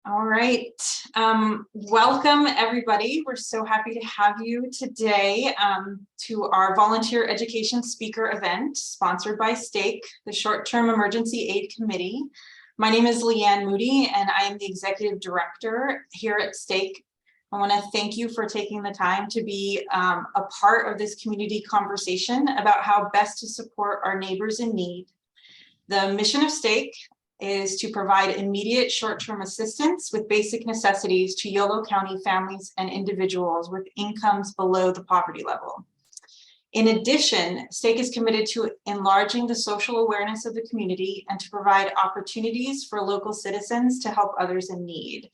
All right. Welcome, everybody. We're so happy to have you today to our Volunteer Education Speaker event sponsored by STEAC, the Short-Term Emergency Aid Committee. My name is Leanne Moody, and I am the Executive Director here at STEAC. I want to thank you for taking the time to be a part of this community conversation about how best to support our neighbors in need. The mission of STEAC is to provide immediate short-term assistance with basic necessities to Yolo County families and individuals with incomes below the poverty level. In addition, STEAC is committed to enlarging the social awareness of the community and to provide opportunities for local citizens to help others in need.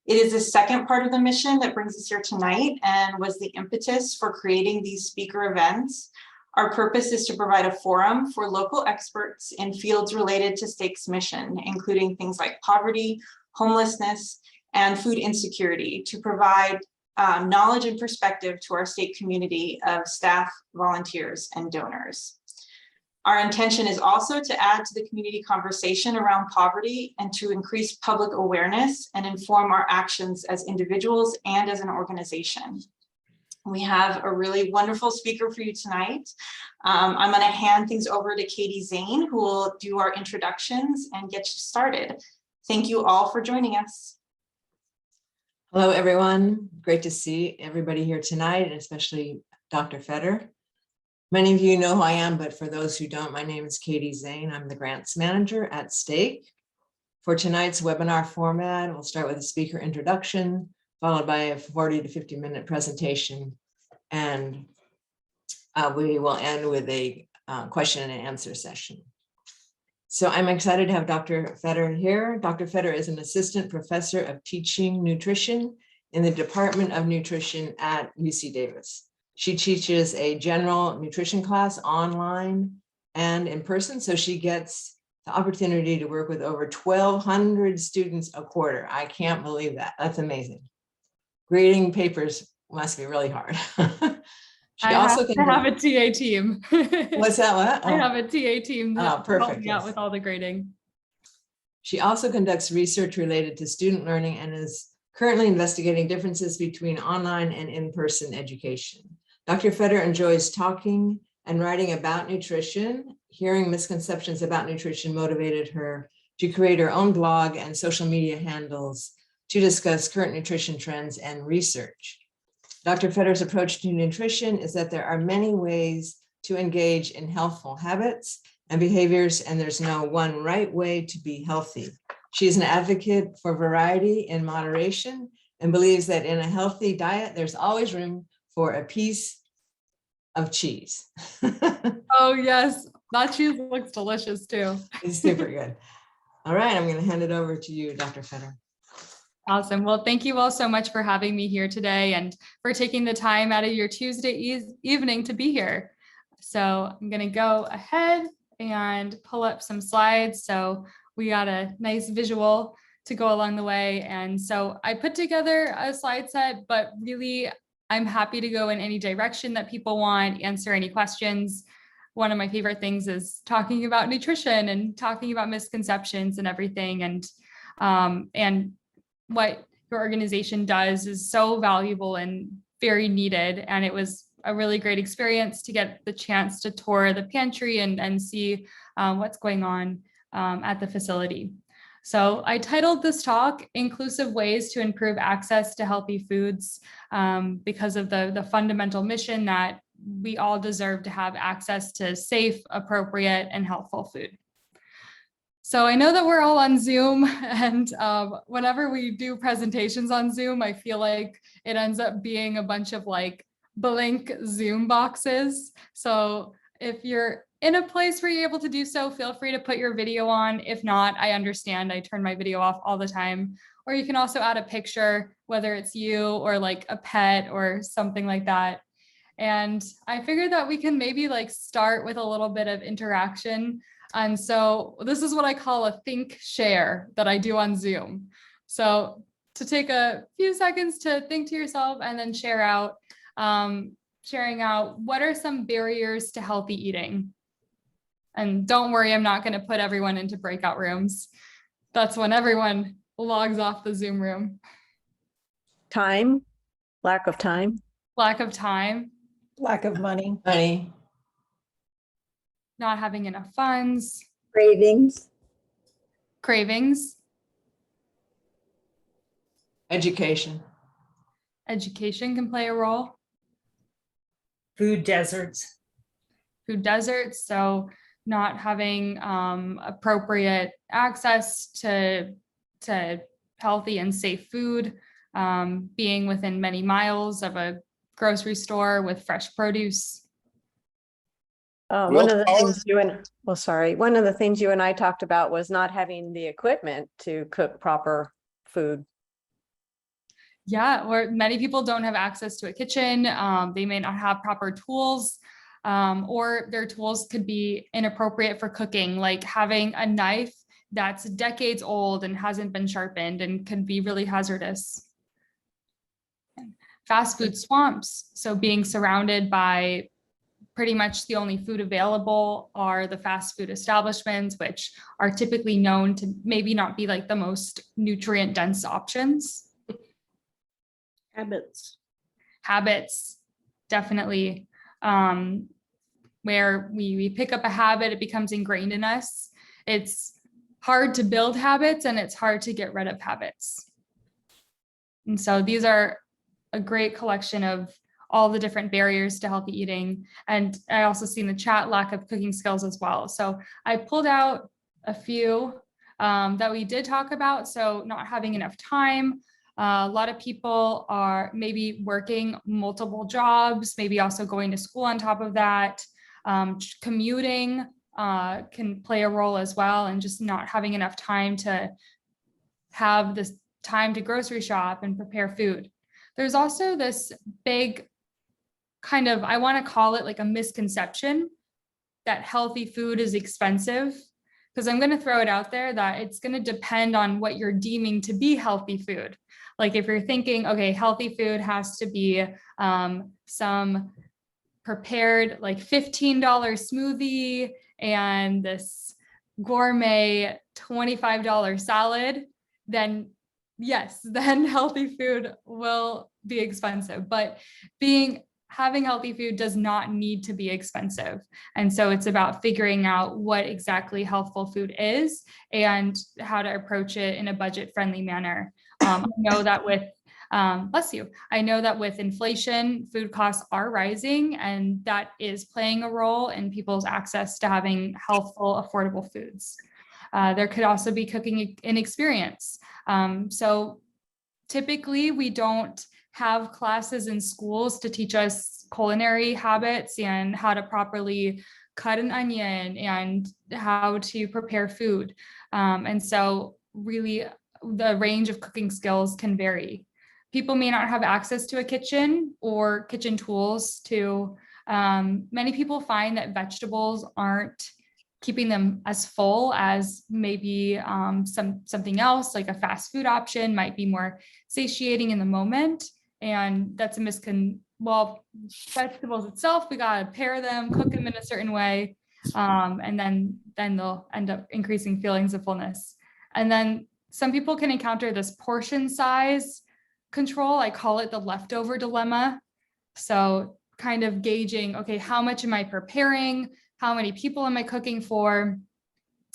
It is the second part of the mission that brings us here tonight and was the impetus for creating these speaker events. Our purpose is to provide a forum for local experts in fields related to STEAC's mission, including things like poverty, homelessness, and food insecurity, to provide knowledge and perspective to our STEAC community of staff, volunteers, and donors. Our intention is also to add to the community conversation around poverty and to increase public awareness and inform our actions as individuals and as an organization. We have a really wonderful speaker for you tonight. I'm going to hand things over to Katie Zane, who will do our introductions and get you started. Thank you all for joining us. Hello, everyone. Great to see everybody here tonight, and especially Dr. Fetter. Many of you know who I am, but for those who don't, my name is Katie Zane. I'm the grants manager at STEAC. For tonight's webinar format, we'll start with a speaker introduction, followed by a 40 to 50 minute presentation. And we will end with a question and answer session. So I'm excited to have Dr. Fetter here. Dr. Fetter is an assistant professor of teaching nutrition in the Department of Nutrition at UC Davis. She teaches a general nutrition class online and in person, so she gets the opportunity to work with over 1,200 students a quarter. I can't believe that. That's amazing. Grading papers must be really hard. I have a TA team. What's that? What? Oh. I have a TA team that helps me out yes. with all the grading. She also conducts research related to student learning and is currently investigating differences between online and in-person education. Dr. Fetter enjoys talking and writing about nutrition. Hearing misconceptions about nutrition motivated her to create her own blog and social media handles to discuss current nutrition trends and research. Dr. Fetter's approach to nutrition is that there are many ways to engage in healthful habits and behaviors, and there's no one right way to be healthy. She is an advocate for variety in moderation and believes that in a healthy diet, there's always room for a piece of cheese. Oh yes, that cheese looks delicious too. It's super good. All right, I'm going to hand it over to you, Dr. Fetter. Awesome. Well, thank you all so much for having me here today and for taking the time out of your Tuesday evening to be here. So I'm going to go ahead and pull up some slides. So we got a nice visual to go along the way. And so I put together a slide set, but really I'm happy to go in any direction that people want, answer any questions. One of my favorite things is talking about nutrition and talking about misconceptions and everything. And what your organization does is so valuable and very needed. And it was a really great experience to get the chance to tour the pantry and see what's going on at the facility. So I titled this talk, Inclusive Ways to Improve Access to Healthy Foods, because of the fundamental mission that we all deserve to have access to safe, appropriate, and healthful food. So I know that we're all on Zoom, and whenever we do presentations on Zoom, I feel like it ends up being a bunch of like blank Zoom boxes. So if you're in a place where you're able to do so, feel free to put your video on. If not, I understand. I turn my video off all the time. Or you can also add a picture, whether it's you or like a pet or something like that. And I figured that we can maybe like start with a little bit of interaction. And so this is what I call a think share that I do on Zoom. So to take a few seconds to think to yourself and then share out, sharing out what are some barriers to healthy eating. And don't worry, I'm not going to put everyone into breakout rooms. That's when everyone logs off the Zoom room. Time, lack of time. Lack of time, Lack of money. Money, not having enough funds, Cravings. cravings, education, education can play a role, Food deserts. food deserts, so not having appropriate access to healthy and safe food, being within many miles of a grocery store with fresh produce. One of the things one of the things you and I talked about was not having the equipment to cook proper food. Yeah, or many people don't have access to a kitchen. They may not have proper tools, or their tools could be inappropriate for cooking, like having a knife that's decades old and hasn't been sharpened and could be really hazardous. Fast food swamps, so being surrounded by pretty much the only food available are the fast food establishments, which are typically known to maybe not be like the most nutrient dense options. Habits, definitely. Where we pick up a habit, it becomes ingrained in us. It's hard to build habits and it's hard to get rid of habits. And so these are a great collection of all the different barriers to healthy eating. And I also see in the chat lack of cooking skills as well. So I pulled out a few that we did talk about. So not having enough time. A lot of people are maybe working multiple jobs, maybe also going to school on top of that. Commuting can play a role as well, and just not having enough time to have this time to grocery shop and prepare food. There's also this big kind of, I want to call it like a misconception that healthy food is expensive, because I'm going to throw it out there that it's going to depend on what you're deeming to be healthy food. Like if you're thinking, okay, healthy food has to be some prepared like $15 smoothie and this gourmet $25 salad, then yes, then healthy food will be expensive. But having healthy food does not need to be expensive. And so it's about figuring out what exactly healthful food is and how to approach it in a budget-friendly manner. I know that with I know that with inflation, food costs are rising, and that is playing a role in people's access to having healthful, affordable foods. There could also be cooking inexperience. So typically we don't have classes in schools to teach us culinary habits and how to properly cut an onion and how to prepare food. And so really the range of cooking skills can vary. People may not have access to a kitchen or kitchen tools to, many people find that vegetables aren't keeping them as full as maybe something else, like a fast food option might be more satiating in the moment. And that's a well, vegetables itself, we gotta pair them, cook them in a certain way, and then they'll end up increasing feelings of fullness. And then some people can encounter this portion size control. I call it the leftover dilemma. So kind of gauging, okay, how much am I preparing? How many people am I cooking for?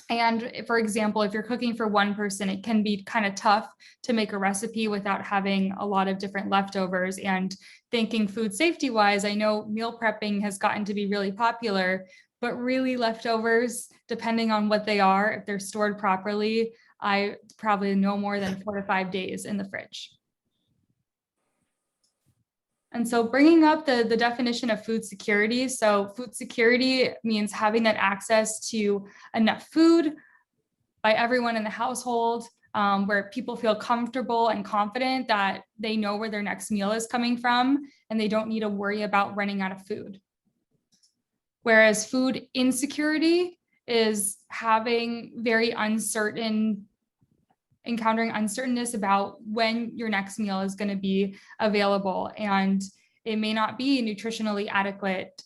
And for example, if you're cooking for one person, it can be kind of tough to make a recipe without having a lot of different leftovers. And thinking food safety wise, I know meal prepping has gotten to be really popular, but really leftovers, depending on what they are, if they're stored properly, I probably no more than 4 to 5 days in the fridge. And so bringing up the definition of food security. So food security means having that access to enough food by everyone in the household, where people feel comfortable and confident that they know where their next meal is coming from and they don't need to worry about running out of food. Whereas food insecurity is having very encountering uncertainness about when your next meal is going to be available, and it may not be nutritionally adequate.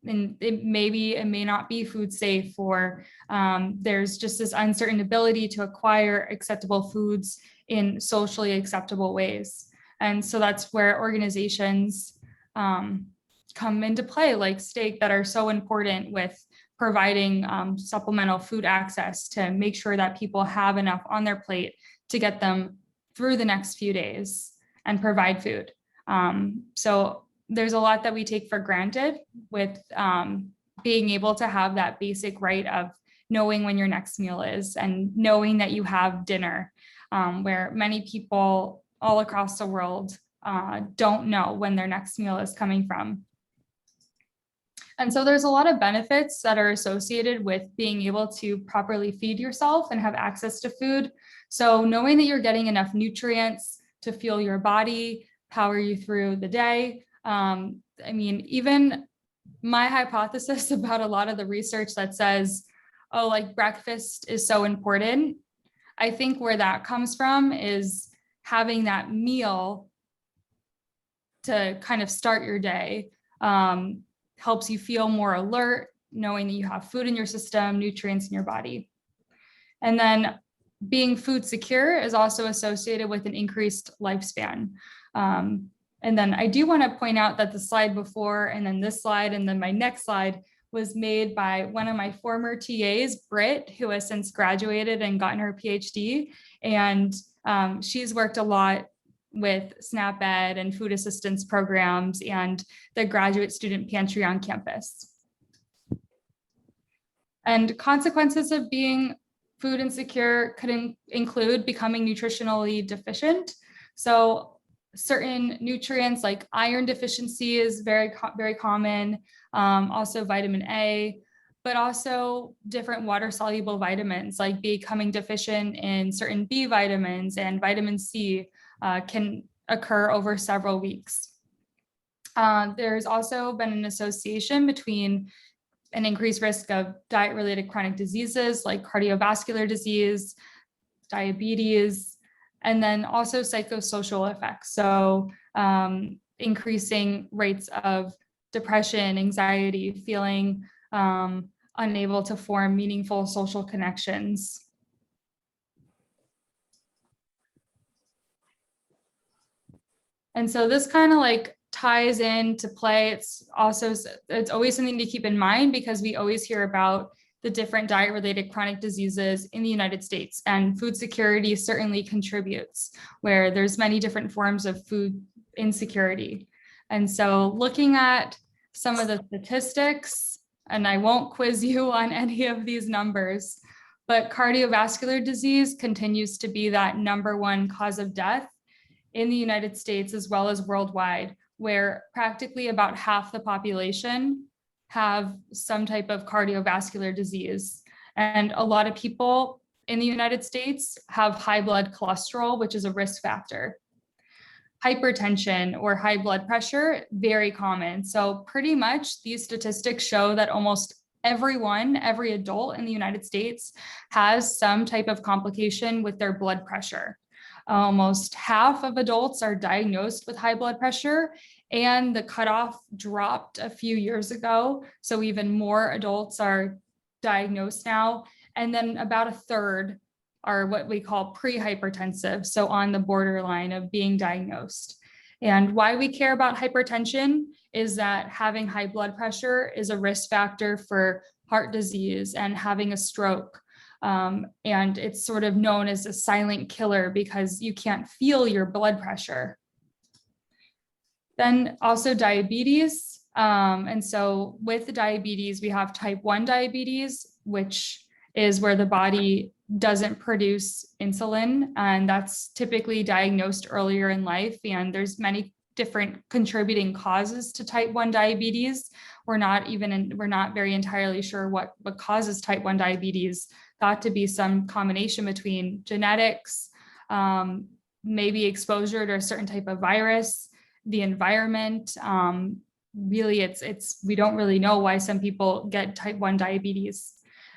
and it may not be food safe, or there's just this uncertain ability to acquire acceptable foods in socially acceptable ways. And so that's where organizations come into play, like STEAC, that are so important with providing supplemental food access to make sure that people have enough on their plate to get them through the next few days and provide food. So there's a lot that we take for granted with being able to have that basic right of knowing when your next meal is and knowing that you have dinner, where many people all across the world don't know when their next meal is coming from. And so there's a lot of benefits that are associated with being able to properly feed yourself and have access to food. So knowing that you're getting enough nutrients to fuel your body, power you through the day. I mean, even my hypothesis about a lot of the research that says, oh, like breakfast is so important. I think where that comes from is having that meal to kind of start your day. Helps you feel more alert, knowing that you have food in your system, nutrients in your body. And then being food secure is also associated with an increased lifespan. And then I do want to point out that the slide before, and then this slide, and then my next slide was made by one of my former TAs, Britt, who has since graduated and gotten her PhD. And she's worked a lot with SNAP Ed and food assistance programs and the graduate student pantry on campus. And consequences of being food insecure could include becoming nutritionally deficient. So certain nutrients like iron deficiency is very common, also vitamin A, but also different water soluble vitamins like becoming deficient in certain B vitamins and vitamin C can occur over several weeks. There's also been an association between an increased risk of diet-related chronic diseases like cardiovascular disease, diabetes, and then also psychosocial effects. So increasing rates of depression, anxiety, feeling unable to form meaningful social connections. And so this kind of like ties into play. It's always something to keep in mind because we always hear about the different diet-related chronic diseases in the United States, and food security certainly contributes, where there's many different forms of food insecurity. And so looking at some of the statistics, and I won't quiz you on any of these numbers, but cardiovascular disease continues to be that #1 cause of death in the United States as well as worldwide, where practically about half the population have some type of cardiovascular disease. And a lot of people in the United States have high blood cholesterol, which is a risk factor. Hypertension or high blood pressure, very common. So pretty much these statistics show that almost every adult in the United States has some type of complication with their blood pressure. Almost half of adults are diagnosed with high blood pressure, and the cutoff dropped a few years ago. So even more adults are diagnosed now. And then about a third are what we call pre-hypertensive, so on the borderline of being diagnosed. And why we care about hypertension is that having high blood pressure is a risk factor for heart disease and having a stroke. And it's sort of known as a silent killer because you can't feel your blood pressure. Then also diabetes. And so with diabetes, we have type 1 diabetes, which is where the body doesn't produce insulin. And that's typically diagnosed earlier in life. And there's many different contributing causes to type 1 diabetes. We're not very entirely sure what causes type 1 diabetes. Thought to be some combination between genetics, maybe exposure to a certain type of virus, the environment. Really, we don't really know why some people get type 1 diabetes.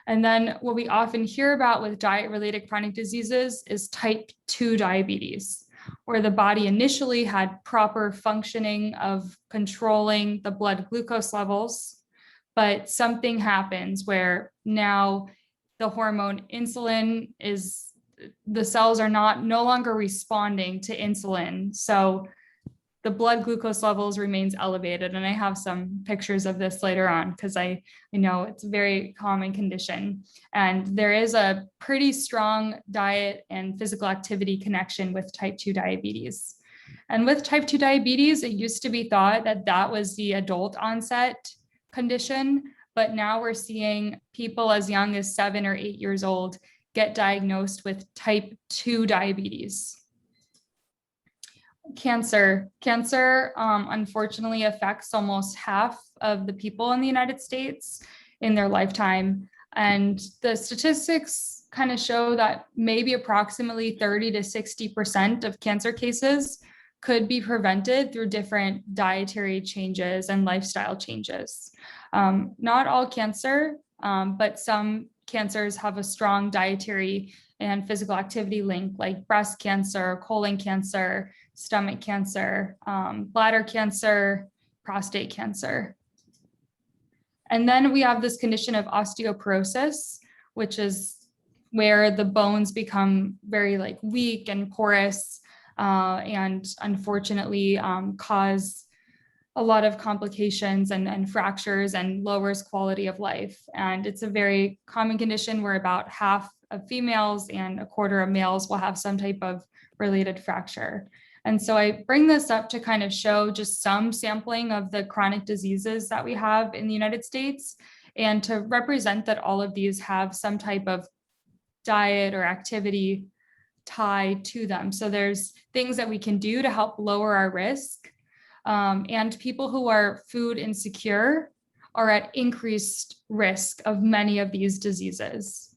And then what we often hear about with diet-related chronic diseases is type 2 diabetes, where the body initially had proper functioning of controlling the blood glucose levels, but something happens where now the hormone insulin the cells are no longer responding to insulin. So the blood glucose levels remains elevated. And I have some pictures of this later on because I know it's a very common condition. And there is a pretty strong diet and physical activity connection with type 2 diabetes. And with type 2 diabetes, it used to be thought that that was the adult onset condition, but now we're seeing people as young as 7 or 8 years old get diagnosed with type 2 diabetes. Cancer, unfortunately affects almost half of the people in the United States in their lifetime. And the statistics kind of show that maybe approximately 30 to 60% of cancer cases could be prevented through different dietary changes and lifestyle changes. Not all cancer, but some cancers have a strong dietary and physical activity link, like breast cancer, colon cancer, stomach cancer, bladder cancer, prostate cancer. And then we have this condition of osteoporosis, which is where the bones become very weak and porous, and unfortunately cause a lot of complications and fractures and lowers quality of life. And it's a very common condition where about half of females and a quarter of males will have some type of related fracture. And so I bring this up to kind of show just some sampling of the chronic diseases that we have in the United States, and to represent that all of these have some type of diet or activity tied to them. So there's things that we can do to help lower our risk. And people who are food insecure are at increased risk of many of these diseases.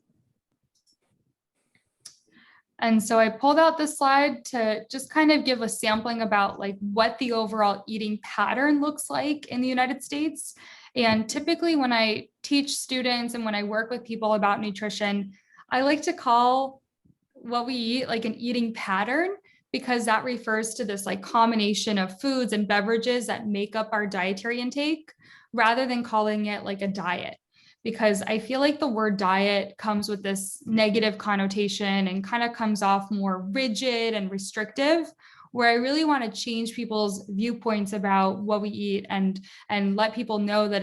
And so I pulled out this slide to just kind of give a sampling about what the overall eating pattern looks like in the United States. And typically when I teach students and when I work with people about nutrition, I like to call what we eat an eating pattern, because that refers to this combination of foods and beverages that make up our dietary intake, rather than calling it a diet. Because I feel like the word diet comes with this negative connotation and kind of comes off more rigid and restrictive, where I really want to change people's viewpoints about what we eat and let people know that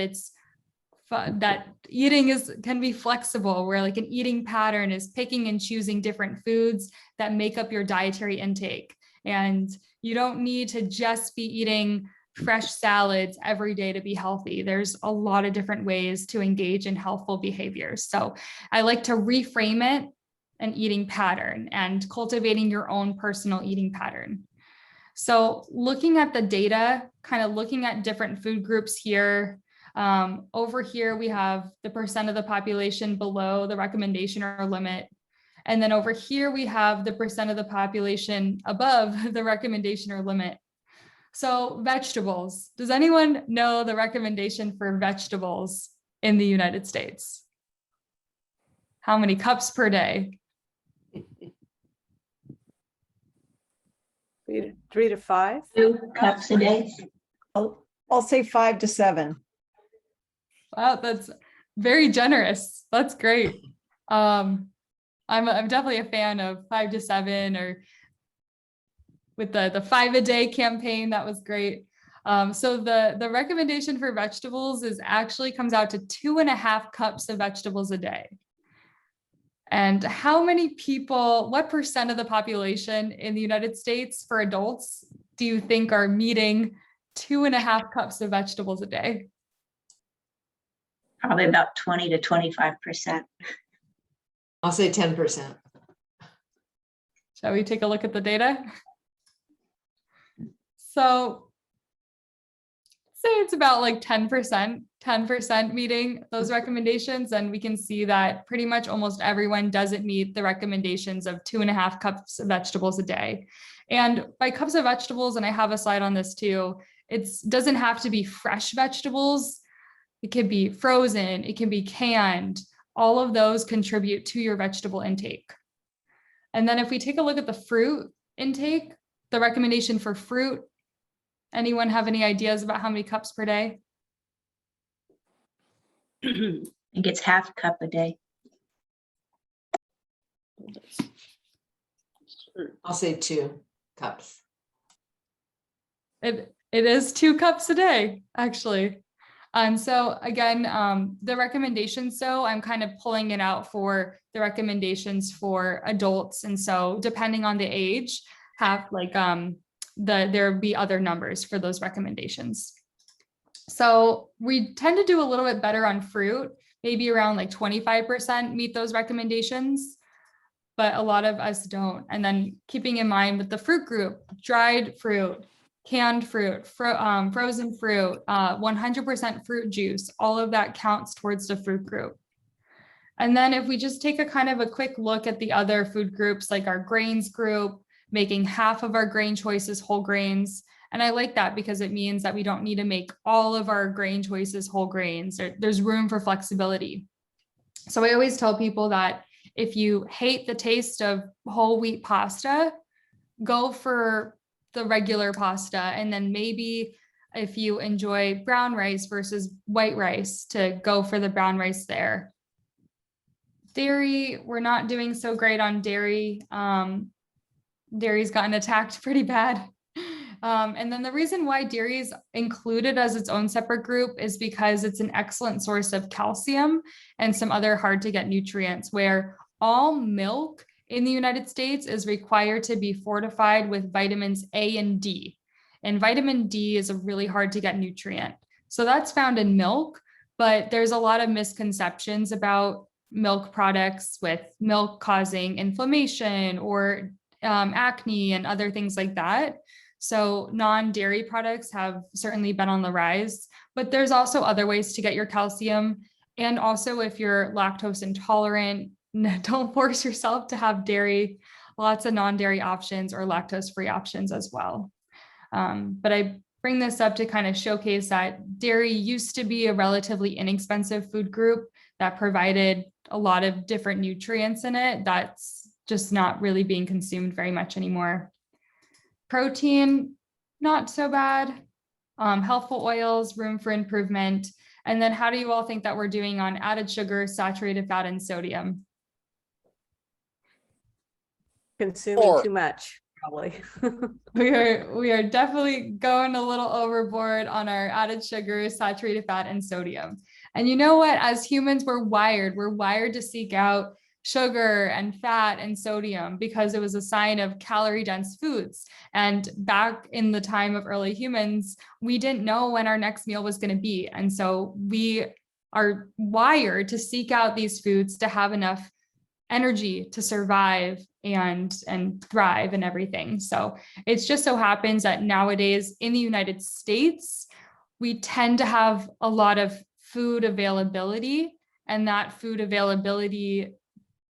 that eating can be flexible, where an eating pattern is picking and choosing different foods that make up your dietary intake. And you don't need to just be eating fresh salads every day to be healthy. There's a lot of different ways to engage in healthful behaviors. So I like to reframe it an eating pattern and cultivating your own personal eating pattern. So looking at the data, kind of looking at different food groups here. Over here, we have the percent of the population below the recommendation or limit. And then over here, we have the percent of the population above the recommendation or limit. So vegetables, does anyone know the recommendation for vegetables in the United States? How many cups per day? 3 to 5. 2 cups a day. I'll say 5 to 7. Wow, that's very generous. That's great. I'm definitely a fan of 5 to 7, or with the 5 a day campaign. That was great. So the recommendation for vegetables comes out to 2.5 cups of vegetables a day. And how many people, what percent of the population in the United States for adults do you think are meeting 2.5 cups of vegetables a day? Probably about 20 to 25%. I'll say 10%. Shall we take a look at the data? So say it's about 10% meeting those recommendations. And we can see that pretty much almost everyone doesn't meet the recommendations of 2.5 cups of vegetables a day. And by cups of vegetables, and I have a slide on this too, it doesn't have to be fresh vegetables. It could be frozen, it can be canned. All of those contribute to your vegetable intake. And then if we take a look at the fruit intake, the recommendation for fruit, anyone have any ideas about how many cups per day? and gets half a cup a day. I'll say 2 cups. It is 2 cups a day, actually. So again, the recommendations, so I'm kind of pulling it out for the recommendations for adults. And so depending on the age, have like there'll be other numbers for those recommendations. So we tend to do a little bit better on fruit, maybe around like 25% meet those recommendations, but a lot of us don't. And then keeping in mind with the fruit group, dried fruit, canned fruit, frozen fruit, 100% fruit juice, all of that counts towards the fruit group. And then if we just take a kind of a quick look at the other food groups, like our grains group, making half of our grain choices whole grains. And I like that because it means that we don't need to make all of our grain choices whole grains. There's room for flexibility. So I always tell people that if you hate the taste of whole wheat pasta, go for the regular pasta. And then maybe if you enjoy brown rice versus white rice, to go for the brown rice there. Dairy, we're not doing so great on dairy. Dairy's gotten attacked pretty bad. And then the reason why dairy is included as its own separate group is because it's an excellent source of calcium and some other hard to get nutrients, where all milk in the United States is required to be fortified with vitamins A and D. And vitamin D is a really hard to get nutrient. So that's found in milk, but there's a lot of misconceptions about milk products, with milk causing inflammation or acne and other things like that. So non-dairy products have certainly been on the rise, but there's also other ways to get your calcium. And also if you're lactose intolerant, don't force yourself to have dairy. Lots of non-dairy options or lactose-free options as well. But I bring this up to kind of showcase that dairy used to be a relatively inexpensive food group that provided a lot of different nutrients in it. That's just not really being consumed very much anymore. Protein, not so bad. Healthful oils, room for improvement. And then how do you all think that we're doing on added sugar, saturated fat, and sodium? Consuming too much, probably. We are definitely going a little overboard on our added sugar, saturated fat, and sodium. And you know what? As humans, we're wired to seek out sugar and fat and sodium because it was a sign of calorie dense foods. And back in the time of early humans, we didn't know when our next meal was going to be. And so we are wired to seek out these foods to have enough energy to survive and thrive and everything. So it's just so happens that nowadays in the United States, we tend to have a lot of food availability, and that food availability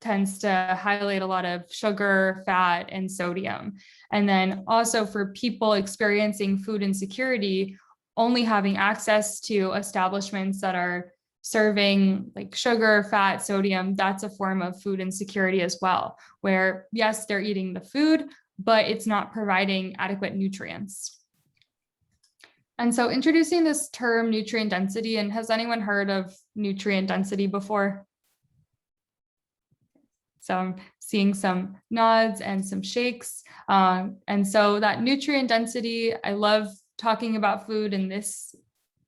tends to highlight a lot of sugar, fat, and sodium. And then also for people experiencing food insecurity, only having access to establishments that are serving like sugar, fat, sodium, that's a form of food insecurity as well, where yes, they're eating the food, but it's not providing adequate nutrients. And so introducing this term nutrient density, and has anyone heard of nutrient density before? So I'm seeing some nods and some shakes. And so that nutrient density, I love talking about food in this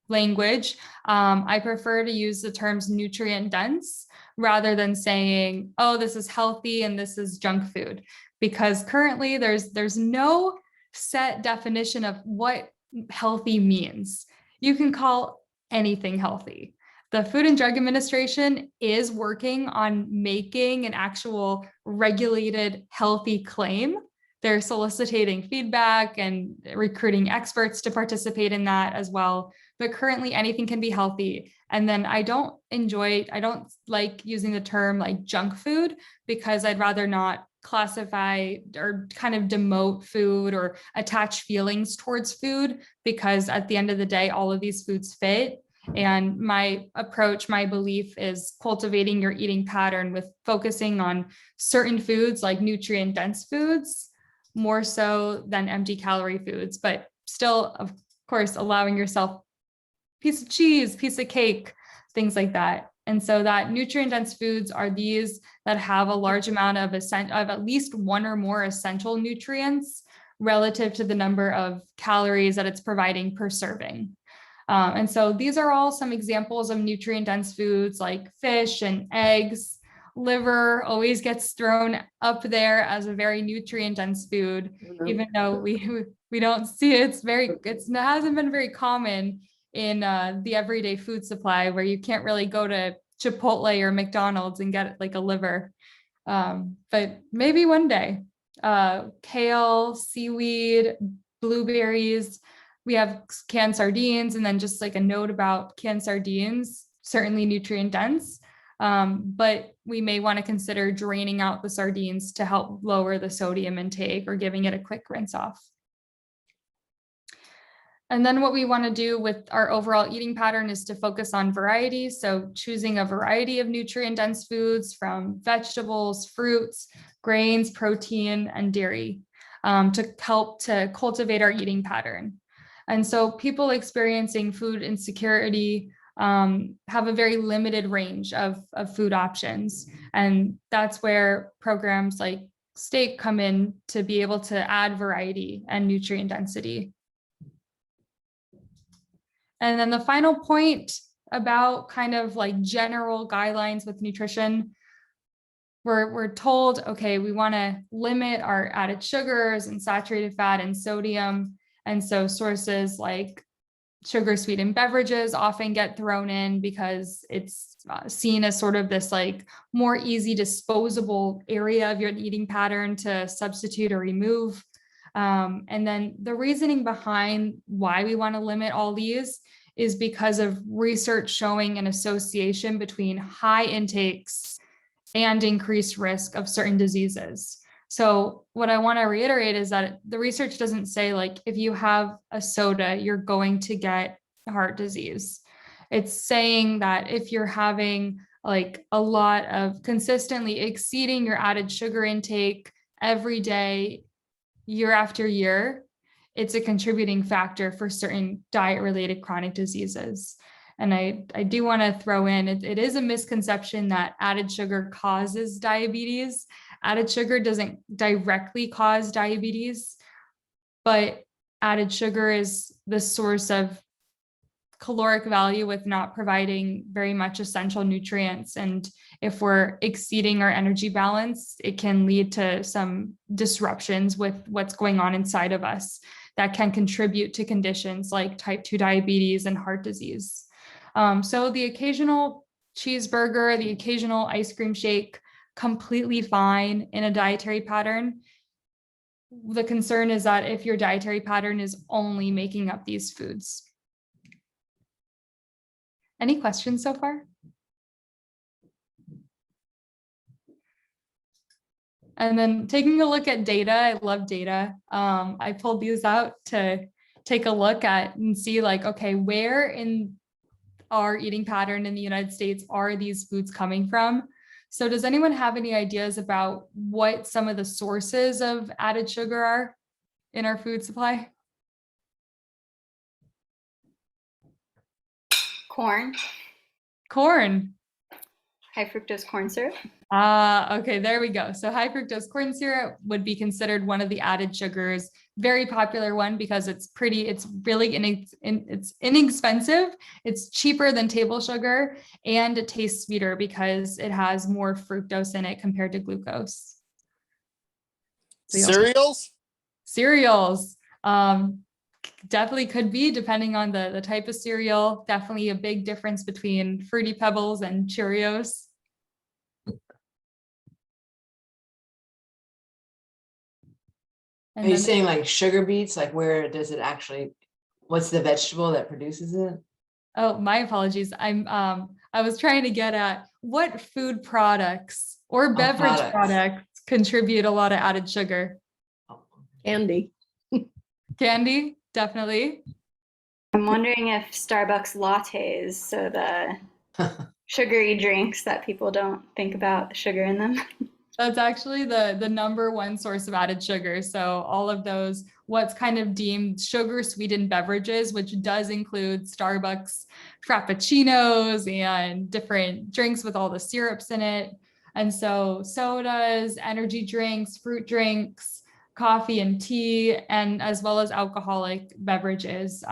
language. I prefer to use the terms nutrient dense rather than saying, oh, this is healthy and this is junk food, because currently there's no set definition of what healthy means. You can call anything healthy. The Food and Drug Administration is working on making an actual regulated healthy claim. They're soliciting feedback and recruiting experts to participate in that as well. But currently anything can be healthy. And then I don't like using the term like junk food, because I'd rather not classify or kind of demote food or attach feelings towards food, because at the end of the day, all of these foods fit. And my approach, my belief is cultivating your eating pattern with focusing on certain foods like nutrient dense foods, more so than empty calorie foods, but still, of course, allowing yourself piece of cheese, piece of cake, things like that. And so that nutrient dense foods are these that have a large amount of at least one or more essential nutrients relative to the number of calories that it's providing per serving. And so these are all some examples of nutrient dense foods like fish and eggs. Liver always gets thrown up there as a very nutrient dense food, even though we don't see it. It hasn't been very common in the everyday food supply, where you can't really go to Chipotle or McDonald's and get like a liver. But maybe one day. Kale, seaweed, blueberries. We have canned sardines, and then just like a note about canned sardines, certainly nutrient dense, but we may want to consider draining out the sardines to help lower the sodium intake or giving it a quick rinse off. And then what we want to do with our overall eating pattern is to focus on variety. So choosing a variety of nutrient dense foods from vegetables, fruits, grains, protein, and dairy to help to cultivate our eating pattern. And so people experiencing food insecurity have a very limited range of food options. And that's where programs like STEAC come in to be able to add variety and nutrient density. And then the final point about kind of like general guidelines with nutrition, we're told, okay, we want to limit our added sugars and saturated fat and sodium. And so sources like sugar sweetened beverages often get thrown in because it's seen as sort of this like more easy disposable area of your eating pattern to substitute or remove. And then the reasoning behind why we want to limit all these is because of research showing an association between high intakes and increased risk of certain diseases. So what I want to reiterate is that the research doesn't say like, if you have a soda, you're going to get heart disease. It's saying that if you're having like a lot of consistently exceeding your added sugar intake every day, year after year, it's a contributing factor for certain diet-related chronic diseases. And I do want to throw in, it is a misconception that added sugar causes diabetes. Added sugar doesn't directly cause diabetes, but added sugar is the source of caloric value with not providing very much essential nutrients. And if we're exceeding our energy balance, it can lead to some disruptions with what's going on inside of us that can contribute to conditions like type 2 diabetes and heart disease. So the occasional cheeseburger, the occasional ice cream shake, completely fine in a dietary pattern. The concern is that if your dietary pattern is only making up these foods. Any questions so far? And then taking a look at data, I love data. I pulled these out to take a look at and see like, okay, where in our eating pattern in the United States are these foods coming from? So does anyone have any ideas about what some of the sources of added sugar are in our food supply? Corn. Corn. High fructose corn syrup. Okay, there we go. So high fructose corn syrup would be considered one of the added sugars, very popular one because it's really it's inexpensive. It's cheaper than table sugar and it tastes sweeter because it has more fructose in it compared to glucose. Cereals? Cereals. Definitely could be depending on the type of cereal. Definitely a big difference between Fruity Pebbles and Cheerios. Are you saying like sugar beets? Like where does it actually, what's the vegetable that produces it? Oh, my apologies. I was trying to get at what food products or beverage products contribute a lot of added sugar. Candy. Candy, definitely. I'm wondering if Starbucks lattes, so the sugary drinks that people don't think about the sugar in them. That's actually the number one source of added sugar. So all of those, what's kind of deemed sugar sweetened beverages, which does include Starbucks Frappuccinos and different drinks with all the syrups in it. And so sodas, energy drinks, fruit drinks, coffee and tea, and as well as alcoholic beverages.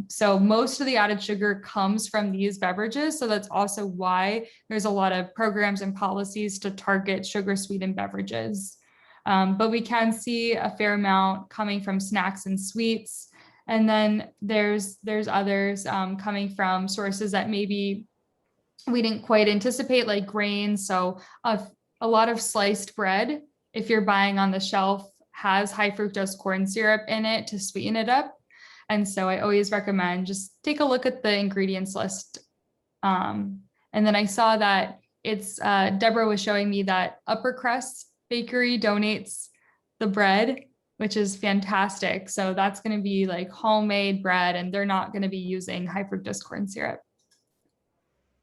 So most of the added sugar comes from these beverages. So that's also why there's a lot of programs and policies to target sugar sweetened beverages. But we can see a fair amount coming from snacks and sweets. And then there's others coming from sources that maybe we didn't quite anticipate, like grains. So a lot of sliced bread, if you're buying on the shelf, has high fructose corn syrup in it to sweeten it up. And so I always recommend just take a look at the ingredients list. And then I saw that it's, Deborah was showing me that Upper Crust Bakery donates the bread, which is fantastic. So that's going to be like homemade bread, and they're not going to be using high fructose corn syrup.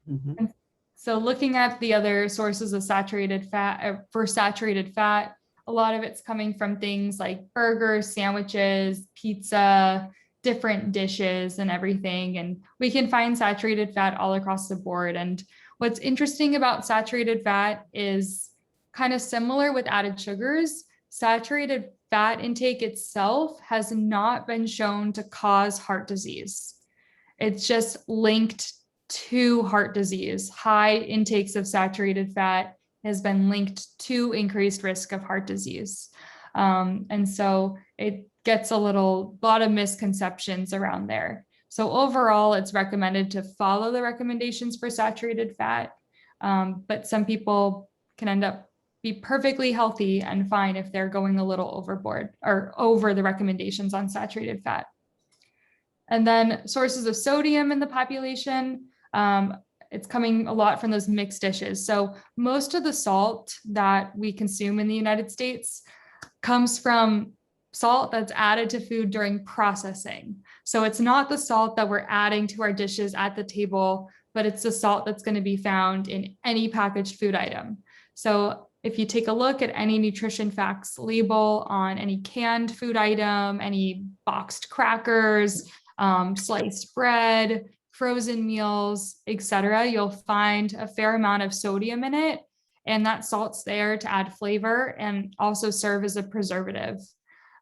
Mhm. So looking at the other sources of saturated fat, for saturated fat, a lot of it's coming from things like burgers, sandwiches, pizza, different dishes and everything. And we can find saturated fat all across the board. And what's interesting about saturated fat is kind of similar with added sugars. Saturated fat intake itself has not been shown to cause heart disease. It's just linked to heart disease. High intakes of saturated fat has been linked to increased risk of heart disease. And so it gets a lot of misconceptions around there. So overall, it's recommended to follow the recommendations for saturated fat, but some people can end up be perfectly healthy and fine if they're going a little overboard or over the recommendations on saturated fat. And then sources of sodium in the population, it's coming a lot from those mixed dishes. So most of the salt that we consume in the United States comes from salt that's added to food during processing. So it's not the salt that we're adding to our dishes at the table, but it's the salt that's going to be found in any packaged food item. So if you take a look at any nutrition facts label on any canned food item, any boxed crackers, sliced bread, frozen meals, etc., you'll find a fair amount of sodium in it. And that salt's there to add flavor and also serve as a preservative.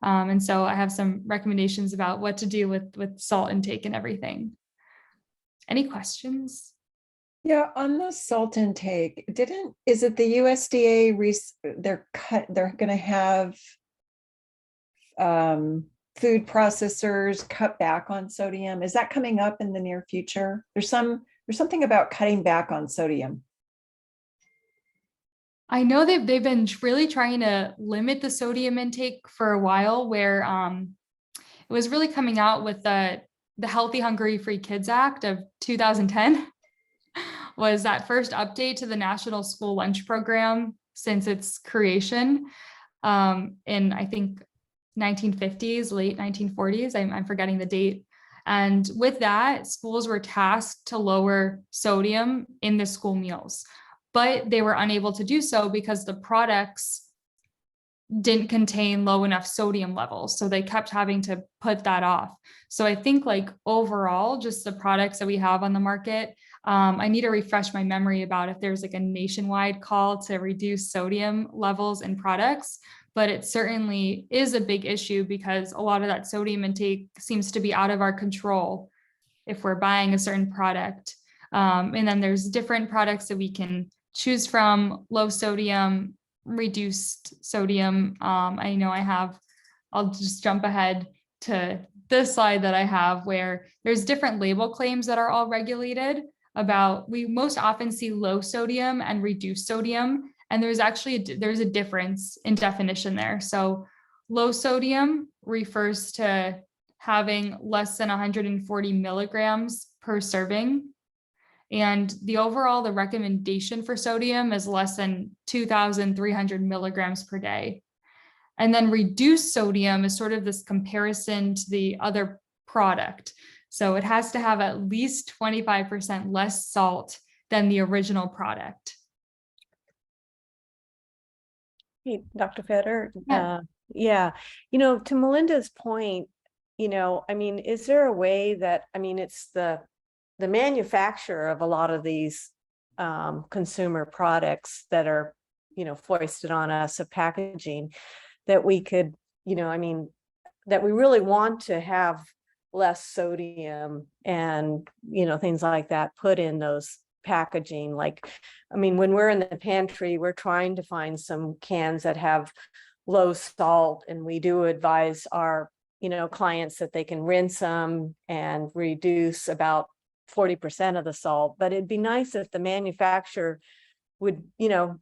And so I have some recommendations about what to do with salt intake and everything. Any questions? Yeah, on the salt intake, is it the USDA, they're going to have food processors cut back on sodium? Is that coming up in the near future? There's something about cutting back on sodium. I know they've been really trying to limit the sodium intake for a while, where it was really coming out with the Healthy Hungry Free Kids Act of 2010 was that first update to the National School Lunch Program since its creation in, I think, 1950s, late 1940s. I'm forgetting the date. And with that, schools were tasked to lower sodium in the school meals, but they were unable to do so because the products didn't contain low enough sodium levels. So they kept having to put that off. So I think like overall, just the products that we have on the market, I need to refresh my memory about if there's like a nationwide call to reduce sodium levels in products, but it certainly is a big issue because a lot of that sodium intake seems to be out of our control if we're buying a certain product. And then there's different products that we can choose from: low sodium, reduced sodium. I know I'll just jump ahead to this slide that I have where there's different label claims that are all regulated about. We most often see low sodium and reduced sodium, and there's a difference in definition there. So low sodium refers to having less than 140 milligrams per serving. And the recommendation for sodium is less than 2,300 milligrams per day. And then reduced sodium is sort of this comparison to the other product. So it has to have at least 25% less salt than the original product. Hey, Dr. Fetter. Yeah. Yeah, to Melinda's point, I mean, is there a way that, I mean, it's the manufacturer of a lot of these consumer products that are, foisted on us of packaging that we could, I mean, that we really want to have less sodium and, things like that put in those packaging. Like, I mean, when we're in the pantry, we're trying to find some cans that have low salt, and we do advise our, clients that they can rinse them and reduce about 40% of the salt. But it'd be nice if the manufacturer would,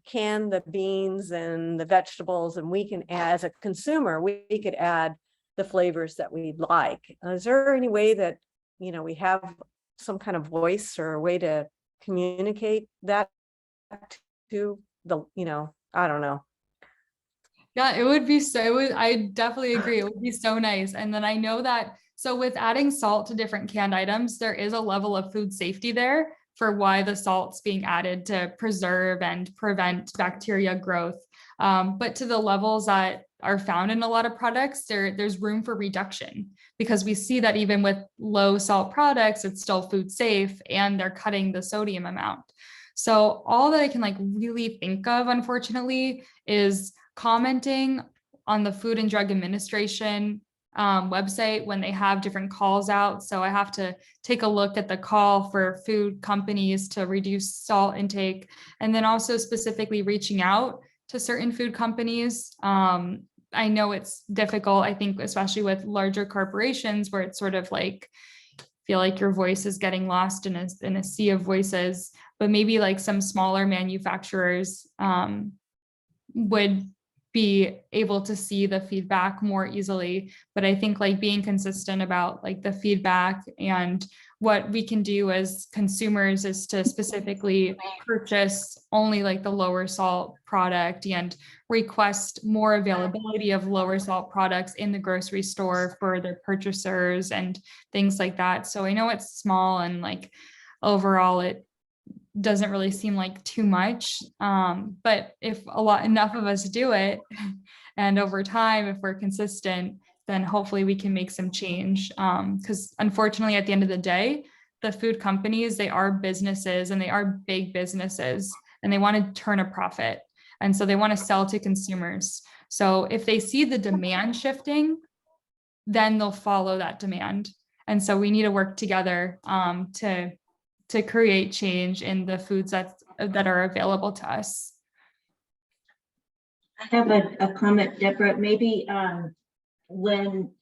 can the beans and the vegetables, and we can, as a consumer, we could add the flavors that we'd like. Is there any way that, we have some kind of voice or a way to communicate that to the, I don't know. Yeah, it would be so, I definitely agree. It would be so nice. And then I know that, so with adding salt to different canned items, there is a level of food safety there for why the salt's being added to preserve and prevent bacteria growth. But to the levels that are found in a lot of products, there's room for reduction, because we see that even with low salt products, it's still food safe and they're cutting the sodium amount. So all that I can really think of, unfortunately, is commenting on the Food and Drug Administration website when they have different calls out. So I have to take a look at the call for food companies to reduce salt intake, and then also specifically reaching out to certain food companies. I know it's difficult, I think, especially with larger corporations, where it's sort of feel like your voice is getting lost in a sea of voices, but maybe some smaller manufacturers would be able to see the feedback more easily. But I think being consistent about the feedback, and what we can do as consumers is to specifically purchase only the lower salt product and request more availability of lower salt products in the grocery store for their purchasers and things like that. So I know it's small, and overall it doesn't really seem like too much. But if enough of us do it, and over time, if we're consistent, then hopefully we can make some change. Because unfortunately, at the end of the day, the food companies, they are businesses, and they are big businesses, and they want to turn a profit. And so they want to sell to consumers. So if they see the demand shifting, then they'll follow that demand. And so we need to work together to create change in the foods that are available to us. I have a comment, Deborah. Maybe when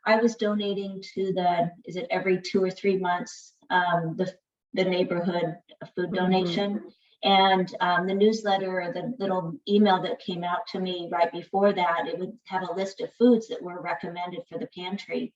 I was donating to is it every 2 or 3 months, the neighborhood food donation, and the newsletter, or the little email that came out to me right before that, it would have a list of foods that were recommended for the pantry.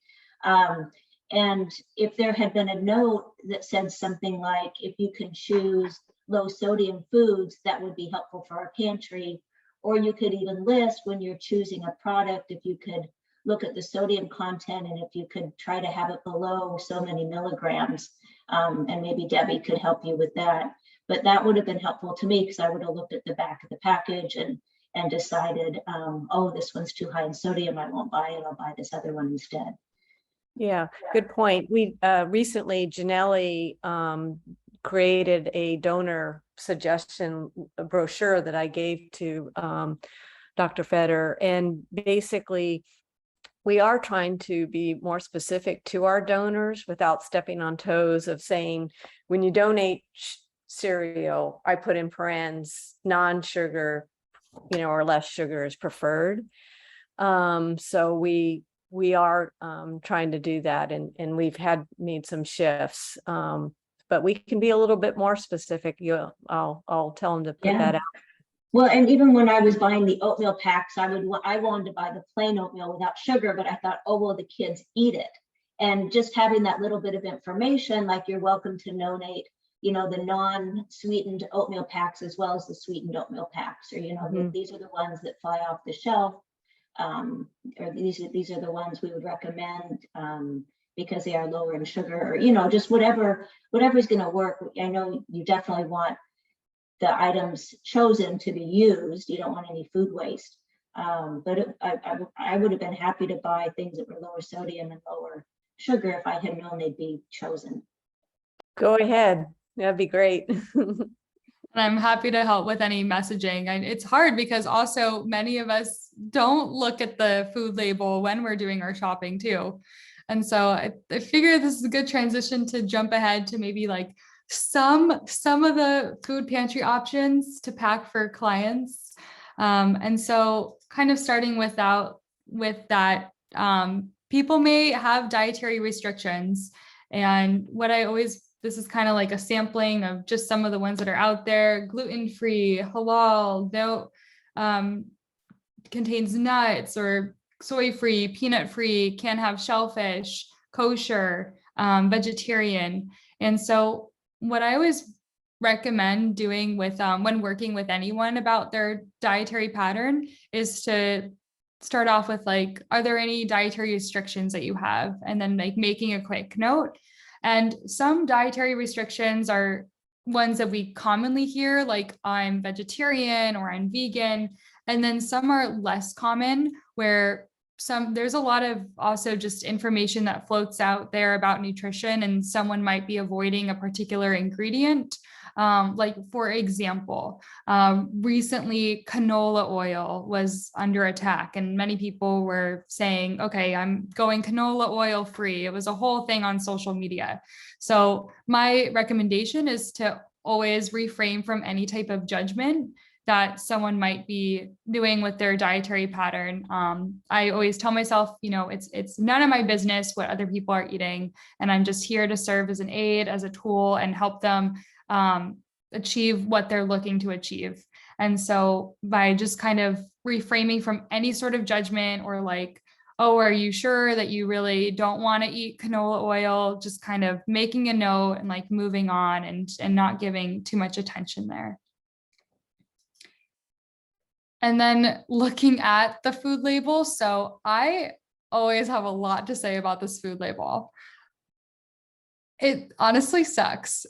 And if there had been a note that said something like, if you can choose low sodium foods, that would be helpful for our pantry. Or you could even list, when you're choosing a product, if you could look at the sodium content, and if you could try to have it below so many milligrams, and maybe Debbie could help you with that. But that would have been helpful to me, because I would have looked at the back of the package and decided, oh, this one's too high in sodium, I won't buy it, I'll buy this other one instead. Yeah, good point. We recently, Janelli created a donor suggestion brochure that I gave to Dr. Fetter. And basically, we are trying to be more specific to our donors without stepping on toes of saying, when you donate cereal, I put in parens, non-sugar, or less sugar is preferred. So we are trying to do that, and we've made some shifts, but we can be a little bit more specific. I'll tell them to put that out. Well, and even when I was buying the oatmeal packs, I wanted to buy the plain oatmeal without sugar, but I thought, oh, well, the kids eat it. And just having that little bit of information, like you're welcome to donate, the non-sweetened oatmeal packs as well as the sweetened oatmeal packs, or, these are the ones that fly off the shelf. Or these are the ones we would recommend because they are lower in sugar, or just whatever's going to work. I know you definitely want the items chosen to be used. You don't want any food waste. But I would have been happy to buy things that were lower sodium and lower sugar if I had known they'd be chosen. Go ahead. That'd be great. And I'm happy to help with any messaging. And it's hard because also many of us don't look at the food label when we're doing our shopping too. And so I figure this is a good transition to jump ahead to maybe like some of the food pantry options to pack for clients. And so kind of starting with that, people may have dietary restrictions. And what this is kind of like a sampling of just some of the ones that are out there: gluten-free, halal, no, contains nuts, or soy-free, peanut-free, can't have shellfish, kosher, vegetarian. And so what I always recommend doing with when working with anyone about their dietary pattern is to start off with like, are there any dietary restrictions that you have? And then like making a quick note. And some dietary restrictions are ones that we commonly hear, like I'm vegetarian or I'm vegan. And then some are less common, where there's a lot of also just information that floats out there about nutrition, and someone might be avoiding a particular ingredient. Like for example, recently canola oil was under attack, and many people were saying, okay, I'm going canola oil free. It was a whole thing on social media. So my recommendation is to always refrain from any type of judgment that someone might be doing with their dietary pattern. I always tell myself, it's none of my business what other people are eating, and I'm just here to serve as an aid, as a tool, and help them achieve what they're looking to achieve. And so by just kind of reframing from any sort of judgment, or like, oh, are you sure that you really don't want to eat canola oil? Just kind of making a note and like moving on and not giving too much attention there. And then looking at the food label. So I always have a lot to say about this food label. It honestly sucks.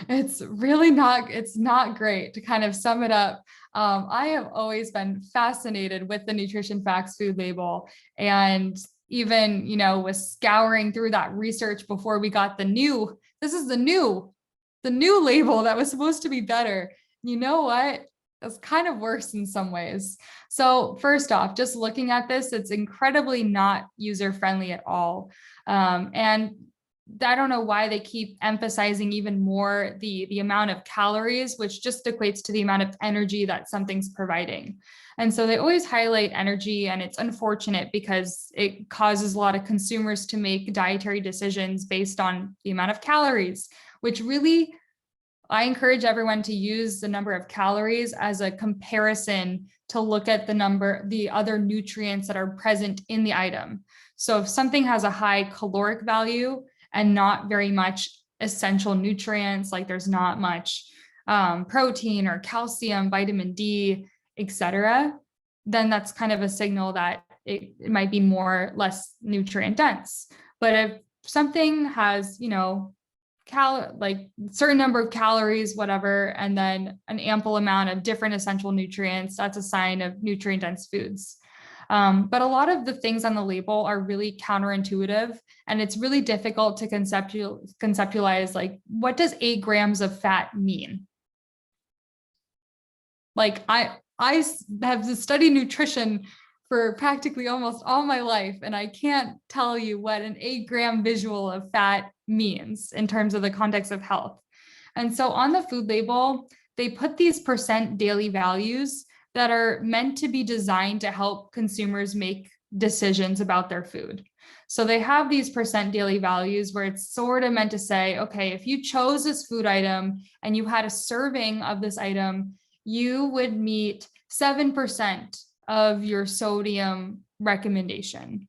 It's not great. To kind of sum it up, I have always been fascinated with the nutrition facts food label, and even, was scouring through that research before we got the new label that was supposed to be better. You know what? It's kind of worse in some ways. So first off, just looking at this, it's incredibly not user-friendly at all. And I don't know why they keep emphasizing even more the amount of calories, which just equates to the amount of energy that something's providing. And so they always highlight energy, and it's unfortunate because it causes a lot of consumers to make dietary decisions based on the amount of calories, which really, I encourage everyone to use the number of calories as a comparison to look at the other nutrients that are present in the item. So if something has a high caloric value and not very much essential nutrients, like there's not much protein or calcium, vitamin D, etc., then that's kind of a signal that it might be less nutrient dense. But if something has, like certain number of calories, whatever, and then an ample amount of different essential nutrients, that's a sign of nutrient dense foods. But a lot of the things on the label are really counterintuitive, and it's really difficult to conceptualize, like, what does 8 grams of fat mean? Like I have studied nutrition for practically almost all my life, and I can't tell you what an 8-gram visual of fat means in terms of the context of health. And so on the food label, they put these percent daily values that are meant to be designed to help consumers make decisions about their food. So they have these percent daily values where it's sort of meant to say, okay, if you chose this food item and you had a serving of this item, you would meet 7% of your sodium recommendation.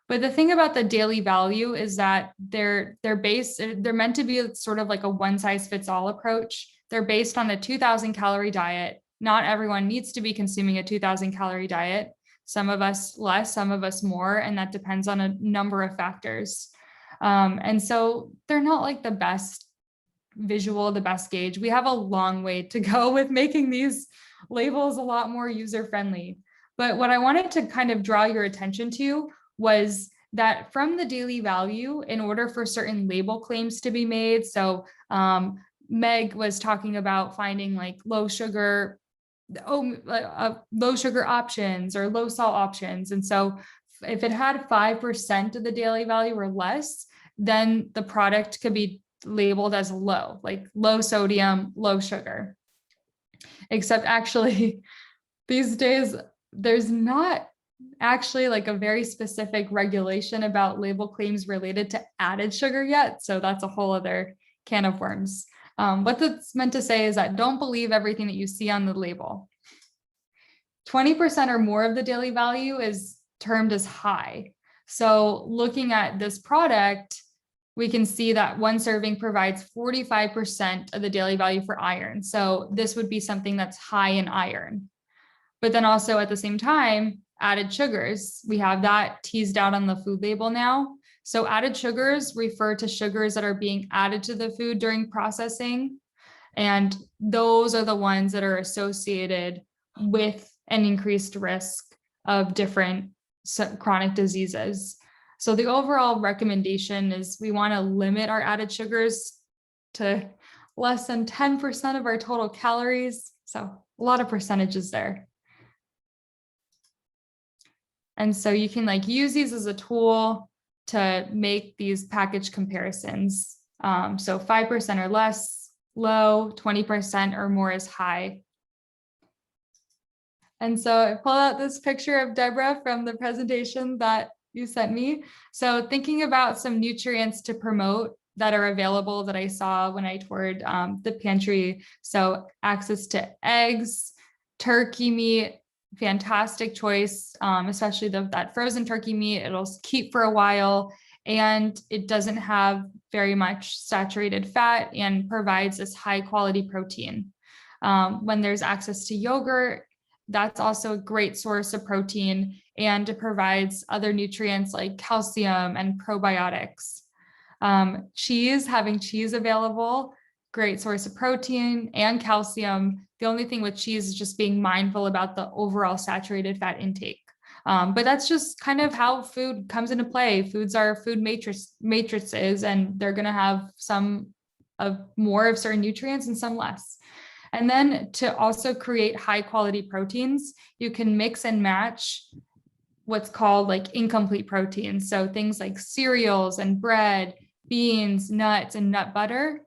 But the thing about the daily value is that they're meant to be sort of like a one size fits all approach. They're based on a 2,000 calorie diet. Not everyone needs to be consuming a 2,000 calorie diet. Some of us less, some of us more, and that depends on a number of factors. And so they're not like the best visual, the best gauge. We have a long way to go with making these labels a lot more user-friendly. But what I wanted to kind of draw your attention to was that from the daily value, in order for certain label claims to be made, so Meg was talking about finding like low sugar options or low salt options. And so if it had 5% of the daily value or less, then the product could be labeled as low, like low sodium, low sugar. Except actually these days, there's not actually like a very specific regulation about label claims related to added sugar yet. So that's a whole other can of worms. What that's meant to say is that don't believe everything that you see on the label. 20% or more of the daily value is termed as high. So looking at this product, we can see that one serving provides 45% of the daily value for iron. So this would be something that's high in iron. But then also at the same time, added sugars, we have that teased out on the food label now. So added sugars refer to sugars that are being added to the food during processing. And those are the ones that are associated with an increased risk of different chronic diseases. So the overall recommendation is we want to limit our added sugars to less than 10% of our total calories. So a lot of percentages there. And so you can like use these as a tool to make these package comparisons. So 5% or less, low, 20% or more is high. And so I pulled out this picture of Deborah from the presentation that you sent me. So thinking about some nutrients to promote that are available that I saw when I toured the pantry. So access to eggs, turkey meat, fantastic choice, especially that frozen turkey meat. It'll keep for a while and it doesn't have very much saturated fat and provides this high quality protein. When there's access to yogurt, that's also a great source of protein and it provides other nutrients like calcium and probiotics. Cheese, having cheese available, great source of protein and calcium. The only thing with cheese is just being mindful about the overall saturated fat intake. But that's just kind of how food comes into play. Foods are food matrices, and they're going to have some of more of certain nutrients and some less. And then to also create high quality proteins, you can mix and match what's called like incomplete proteins. So things like cereals and bread, beans, nuts, and nut butter,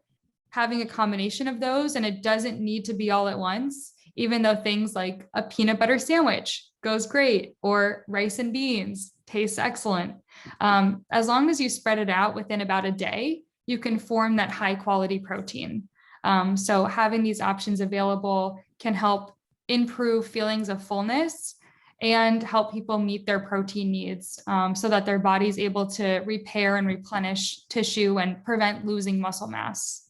having a combination of those, and it doesn't need to be all at once, even though things like a peanut butter sandwich goes great, or rice and beans tastes excellent. As long as you spread it out within about a day, you can form that high quality protein. So having these options available can help improve feelings of fullness and help people meet their protein needs so that their body's able to repair and replenish tissue and prevent losing muscle mass.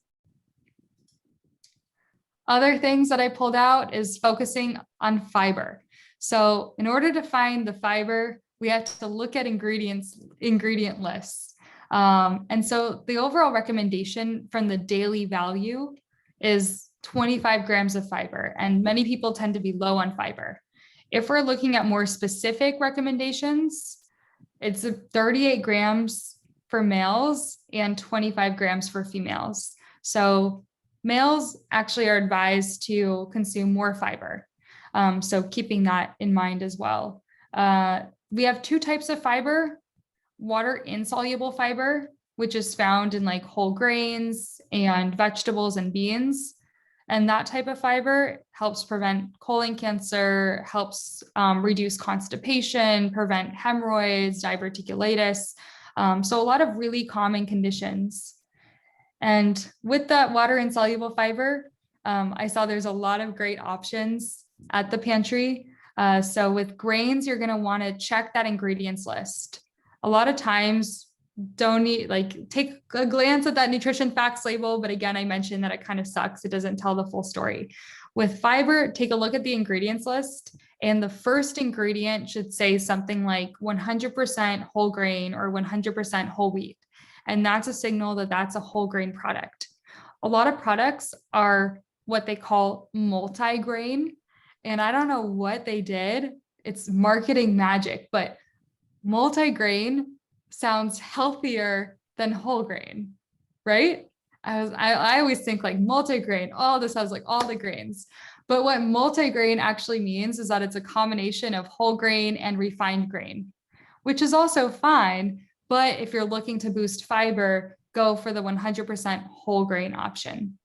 Other things that I pulled out is focusing on fiber. So in order to find the fiber, we have to look at ingredient lists. And so the overall recommendation from the daily value is 25 grams of fiber, and many people tend to be low on fiber. If we're looking at more specific recommendations, it's 38 grams for males and 25 grams for females. So males actually are advised to consume more fiber. So keeping that in mind as well. We have two types of fiber: water insoluble fiber, which is found in like whole grains and vegetables and beans. And that type of fiber helps prevent colon cancer, helps reduce constipation, prevent hemorrhoids, diverticulitis. So a lot of really common conditions. And with that water insoluble fiber, I saw there's a lot of great options at the pantry. So with grains, you're going to want to check that ingredients list. A lot of times, don't need, like, take a glance at that nutrition facts label. But again, I mentioned that it kind of sucks. It doesn't tell the full story. With fiber, take a look at the ingredients list. And the first ingredient should say something like 100% whole grain or 100% whole wheat. And that's a signal that that's a whole grain product. a lot of products are what they call multi-grain. And I don't know what they did. It's marketing magic, but multi-grain sounds healthier than whole grain, right? I always think like multi-grain, oh, this has like all the grains. But what multi-grain actually means is that it's a combination of whole grain and refined grain, which is also fine. But if you're looking to boost fiber, go for the 100% whole grain option.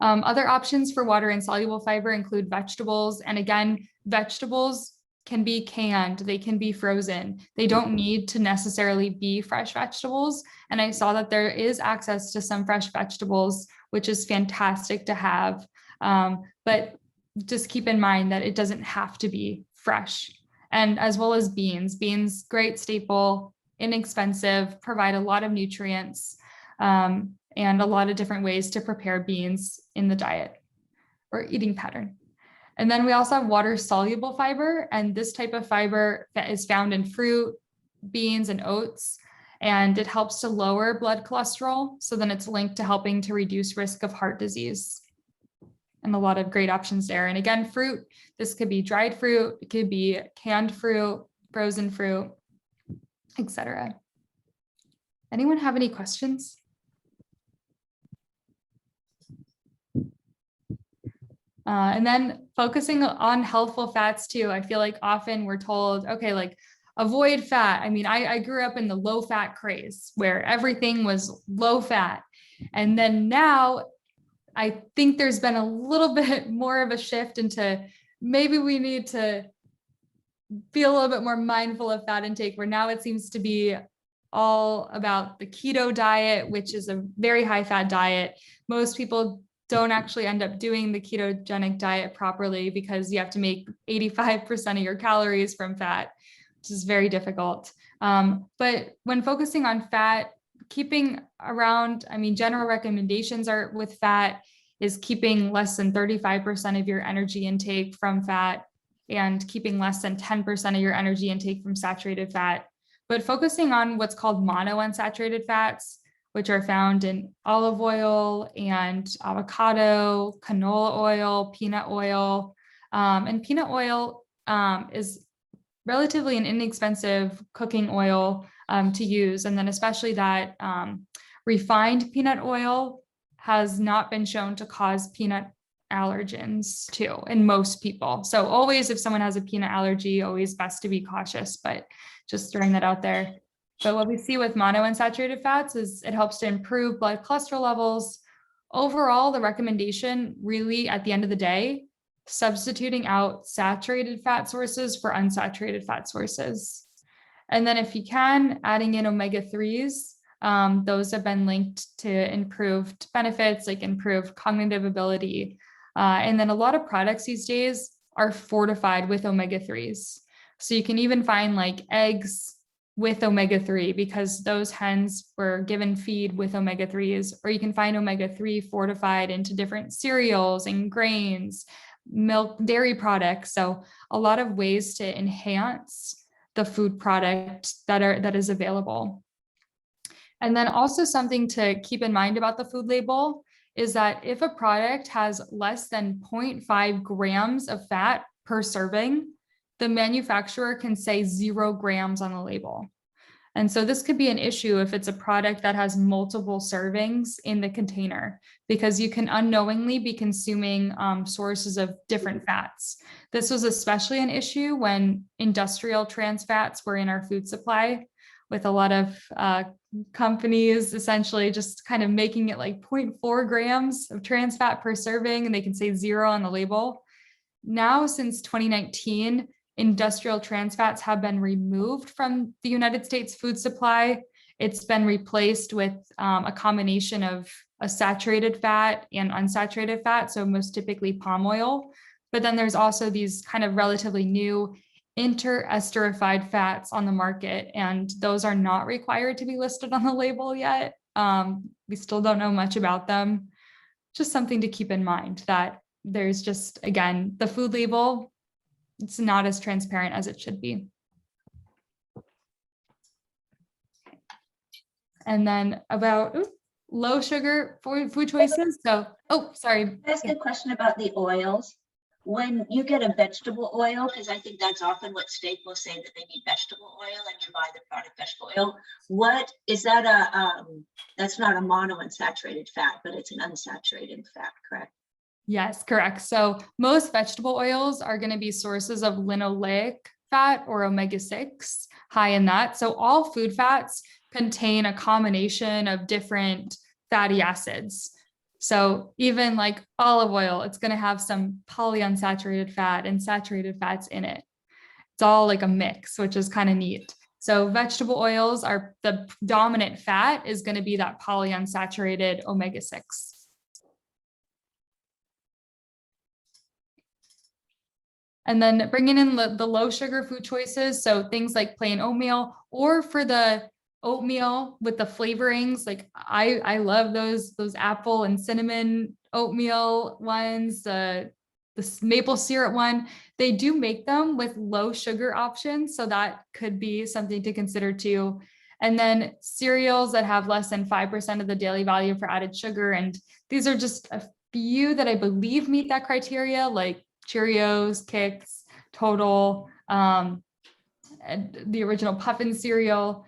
Other options for water insoluble fiber include vegetables. And again, vegetables can be canned, they can be frozen. They don't need to necessarily be fresh vegetables. And I saw that there is access to some fresh vegetables, which is fantastic to have. But just keep in mind that it doesn't have to be fresh. And as well as beans, great staple, inexpensive, provide a lot of nutrients, and a lot of different ways to prepare beans in the diet or eating pattern. And then we also have water soluble fiber, and this type of fiber that is found in fruit, beans, and oats, and it helps to lower blood cholesterol. So then it's linked to helping to reduce risk of heart disease. And a lot of great options there. And again, fruit, this could be dried fruit, it could be canned fruit, frozen fruit, etc. Anyone have any questions? And then focusing on healthful fats too. I feel like often we're told, okay, like avoid fat. I mean, I grew up in the low fat craze where everything was low fat. And then now I think there's been a little bit more of a shift into maybe we need to be a little bit more mindful of fat intake, where now it seems to be all about the keto diet, which is a very high fat diet. Most people don't actually end up doing the ketogenic diet properly because you have to make 85% of your calories from fat, which is very difficult. But when focusing on fat, keeping around, I mean, general recommendations are with fat is keeping less than 35% of your energy intake from fat and keeping less than 10% of your energy intake from saturated fat. But focusing on what's called monounsaturated fats, which are found in olive oil and avocado, canola oil, peanut oil. And peanut oil is relatively an inexpensive cooking oil to use. And then especially that refined peanut oil has not been shown to cause peanut allergens too in most people. So always, if someone has a peanut allergy, always best to be cautious, but just throwing that out there. But what we see with monounsaturated fats is it helps to improve blood cholesterol levels. Overall, the recommendation really at the end of the day, substituting out saturated fat sources for unsaturated fat sources. And then if you can, adding in omega-3s, those have been linked to improved benefits like improved cognitive ability. And then a lot of products these days are fortified with omega-3s. So you can even find like eggs with omega-3 because those hens were given feed with omega-3s, or you can find omega-3 fortified into different cereals and grains, milk, dairy products. So a lot of ways to enhance the food product that is available. And then also something to keep in mind about the food label is that if a product has less than 0.5 grams of fat per serving, the manufacturer can say 0 grams on the label. And so this could be an issue if it's a product that has multiple servings in the container, because you can unknowingly be consuming sources of different fats. This was especially an issue when industrial trans fats were in our food supply, with a lot of companies essentially just kind of making it like 0.4 grams of trans fat per serving, and they can say 0 on the label. Now, since 2019, industrial trans fats have been removed from the United States food supply. It's been replaced with a combination of a saturated fat and unsaturated fat, so most typically palm oil. But then there's also these kind of relatively new interesterified fats on the market, and those are not required to be listed on the label yet. We still don't know much about them. Just something to keep in mind that there's just, again, the food label, it's not as transparent as it should be. And then about low sugar food choices. So, oh, sorry. Can I ask a question about the oils? When you get a vegetable oil, because I think that's often what steak will say that they need vegetable oil, and you buy the product vegetable oil. What is that? That's not a monounsaturated fat, but it's an unsaturated fat, correct? Yes, correct. So most vegetable oils are going to be sources of linoleic fat or omega-6, high in that. So all food fats contain a combination of different fatty acids. So even like olive oil, it's going to have some polyunsaturated fat and saturated fats in it. It's all like a mix, which is kind of neat. So vegetable oils are the dominant fat is going to be that polyunsaturated omega-6. And then bringing in the low sugar food choices. So things like plain oatmeal, or for the oatmeal with the flavorings, like I love those apple and cinnamon oatmeal ones, the maple syrup one. They do make them with low sugar options. So that could be something to consider too. And then cereals that have less than 5% of the daily value for added sugar. And these are just a few that I believe meet that criteria, like Cheerios, Kix, Total, and the original Puffin cereal.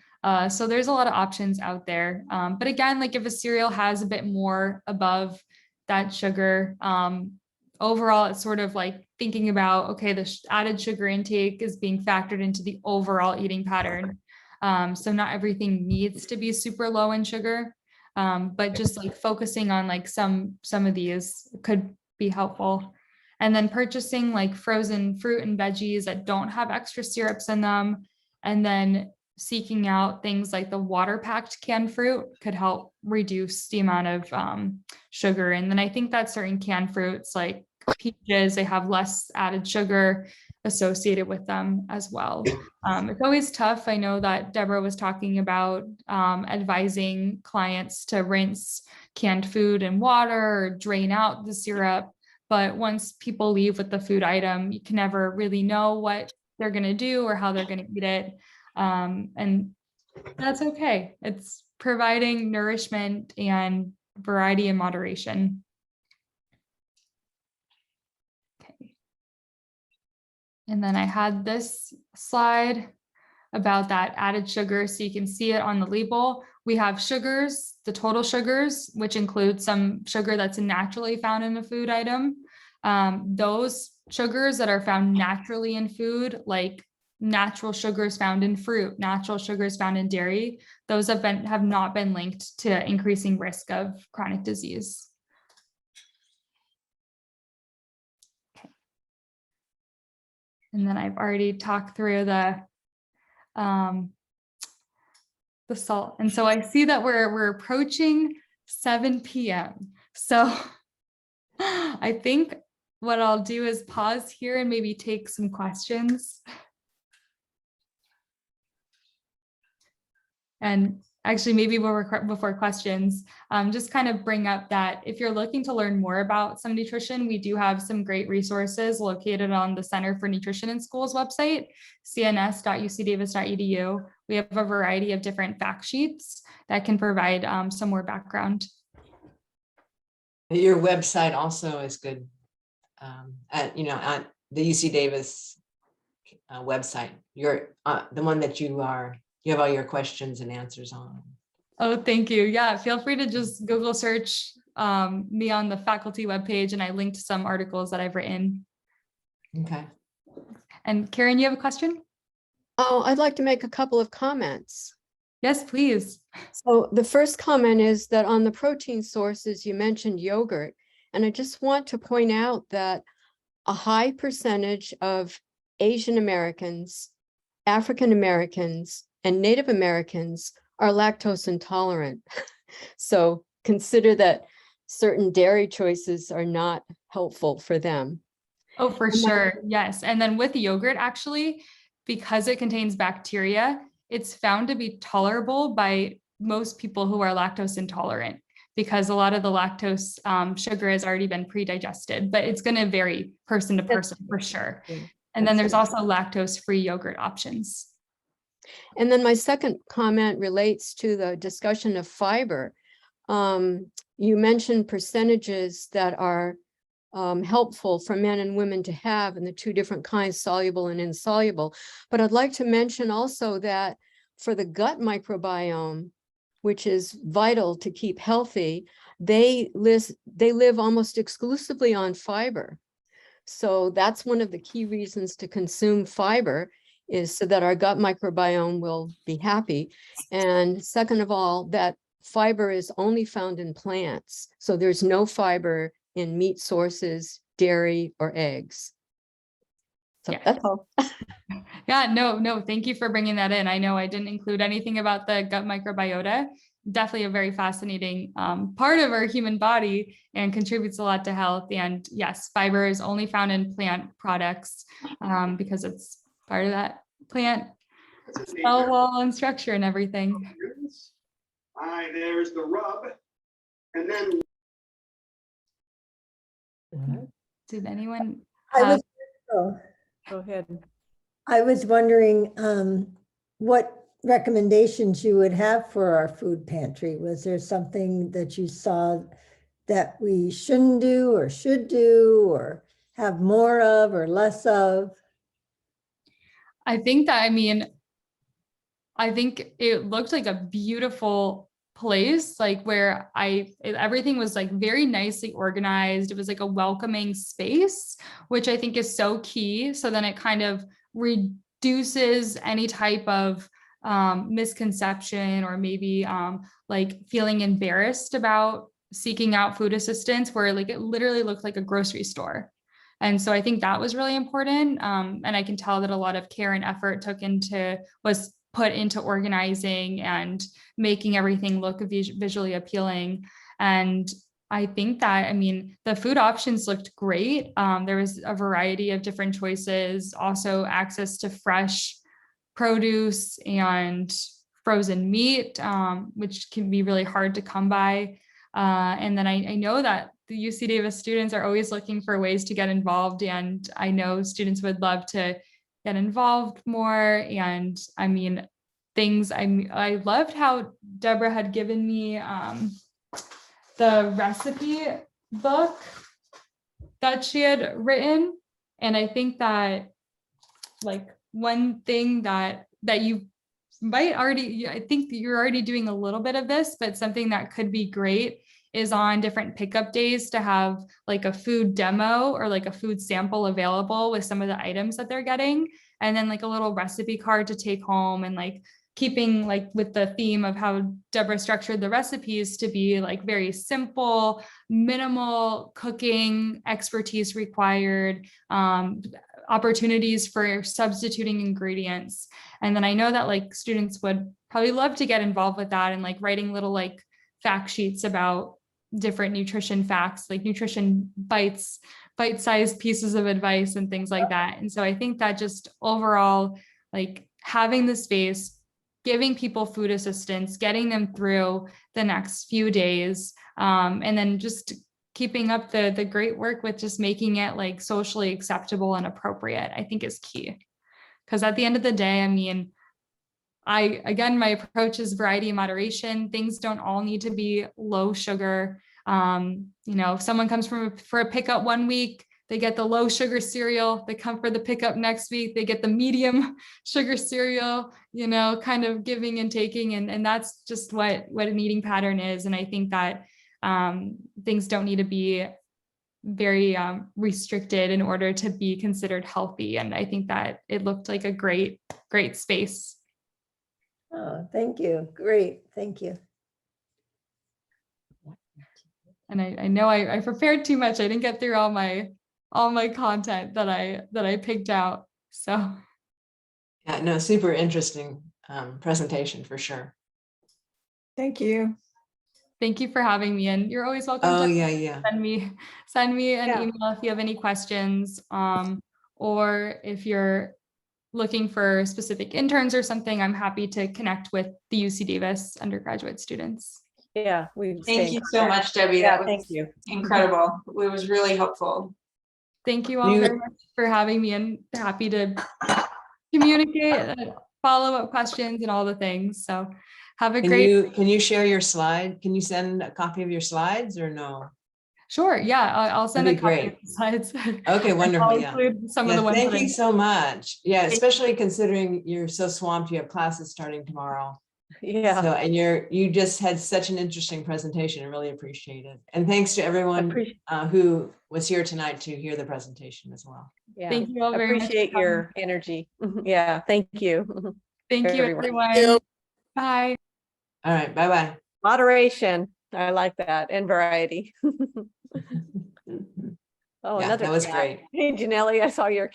So there's a lot of options out there. But again, like if a cereal has a bit more above that sugar, overall, it's sort of like thinking about, okay, the added sugar intake is being factored into the overall eating pattern. So not everything needs to be super low in sugar, but just like focusing on like some of these could be helpful. And then purchasing like frozen fruit and veggies that don't have extra syrups in them. And then seeking out things like the water packed canned fruit could help reduce the amount of sugar. And then I think that certain canned fruits like peaches, they have less added sugar associated with them as well. It's always tough. I know that Deborah was talking about advising clients to rinse canned food in water or drain out the syrup. But once people leave with the food item, you can never really know what they're going to do or how they're going to eat it. And that's okay. It's providing nourishment and variety and moderation. Okay. And then I had this slide about that added sugar, so you can see it on the label. We have sugars, the total sugars, which include some sugar that's naturally found in a food item. Those sugars that are found naturally in food, like natural sugars found in fruit, natural sugars found in dairy, those have not been linked to increasing risk of chronic disease. Okay. And then I've already talked through the salt. And so I see that we're approaching 7 p.m. So I think what I'll do is pause here and maybe take some questions. And actually, maybe before questions, just kind of bring up that if you're looking to learn more about some nutrition, we do have some great resources located on the Center for Nutrition in Schools website, cns.ucdavis.edu. We have a variety of different fact sheets that can provide some more background. Your website also is good. At the UC Davis website, you're the one that you have all your questions and answers on. Oh, thank you. Yeah, feel free to just Google search me on the faculty webpage, and I linked some articles that I've written. Okay. And Karen, you have a question? Oh, I'd like to make a couple of comments. Yes, please. So the first comment is that on the protein sources, you mentioned yogurt. And I just want to point out that a high percentage of Asian Americans, African Americans, and Native Americans are lactose intolerant. So consider that certain dairy choices are not helpful for them. Oh, for sure. Yes. And then with yogurt, actually, because it contains bacteria, it's found to be tolerable by most people who are lactose intolerant, because a lot of the lactose sugar has already been pre-digested, but it's going to vary person to person for sure. And then there's also lactose-free yogurt options. And then my second comment relates to the discussion of fiber. You mentioned percentages that are helpful for men and women to have, and the two different kinds, soluble and insoluble. But I'd like to mention also that for the gut microbiome, which is vital to keep healthy, they live almost exclusively on fiber. So that's one of the key reasons to consume fiber, is so that our gut microbiome will be happy. And second of all, that fiber is only found in plants. So there's no fiber in meat sources, dairy, or eggs. So Yeah. that's all. Yeah, no, thank you for bringing that in. I know I didn't include anything about the gut microbiota. Definitely a very fascinating part of our human body and contributes a lot to health. And yes, fiber is only found in plant products because it's part of that plant cell wall and structure and everything. Hi, there's the rub. And then Did anyone I have? was, oh, Go ahead. I was wondering what recommendations you would have for our food pantry. Was there something that you saw that we shouldn't do or should do or have more of or less of? I think it looked like a beautiful place, like where everything was like very nicely organized. It was like a welcoming space, which I think is so key. So then it kind of reduces any type of misconception or maybe like feeling embarrassed about seeking out food assistance, where like it literally looked like a grocery store. And so I think that was really important. And I can tell that a lot of care and effort was put into organizing and making everything look visually appealing. And I think that, the food options looked great. There was a variety of different choices, also access to fresh produce and frozen meat, which can be really hard to come by. And then I know that the UC Davis students are always looking for ways to get involved. And I know students would love to get involved more. And I loved how Deborah had given me the recipe book that she had written. And I think that like one thing that you might already, I think you're already doing a little bit of this, but something that could be great is on different pickup days to have like a food demo or like a food sample available with some of the items that they're getting. And then like a little recipe card to take home, and like keeping like with the theme of how Deborah structured the recipes to be like very simple, minimal cooking expertise required, opportunities for substituting ingredients. And then I know that like students would probably love to get involved with that and like writing little like fact sheets about different nutrition facts, like nutrition bite-sized pieces of advice and things like that. And so I think that just overall, like having the space, giving people food assistance, getting them through the next few days, and then just keeping up the great work with just making it like socially acceptable and appropriate, I think is key. Because at the end of the day, my approach is variety and moderation. Things don't all need to be low sugar. If someone comes for a pickup one week, they get the low sugar cereal. They come for the pickup next week, they get the medium sugar cereal, kind of giving and taking. And that's just what an eating pattern is. And I think that things don't need to be very restricted in order to be considered healthy. And I think that it looked like a great space. Oh, thank you. Great. Thank you. And I know I prepared too much. I didn't get through all my content that I picked out. So Yeah, no, super interesting presentation for sure. Thank you. Thank you for having me, and you're always welcome. Oh to yeah. Send me an email if you have any questions, or if you're looking for specific interns or something. I'm happy to connect with the UC Davis undergraduate students. Yeah, Thank you so much, Debbie. Yeah, That was thank you. incredible. It was really helpful. Thank you all very much for having me, and happy to communicate, follow-up questions and all the things. So Have a Can great. can you share your slide? Can you send a copy of your slides or no? Sure. Yeah, I'll send a That'd be copy great. of the slides. Okay, wonderful. I'll Yeah. include some of Yeah, the ones thank that you I. so much. Yeah, Thank- especially considering you're so swamped, you have classes starting tomorrow. Yeah. So, and you just had such an interesting presentation. I really appreciate it. And thanks to everyone Appreciate- who was here tonight to hear the presentation as well. Yeah. Thank you all very much. for Appreciate coming. your energy. Yeah, thank you. Thank you, everyone. everyone. Bye. All right, bye-bye. Moderation. I like that. And variety. Oh, Yeah, another. that was cat. great. Hey, Janelle, I saw your cat.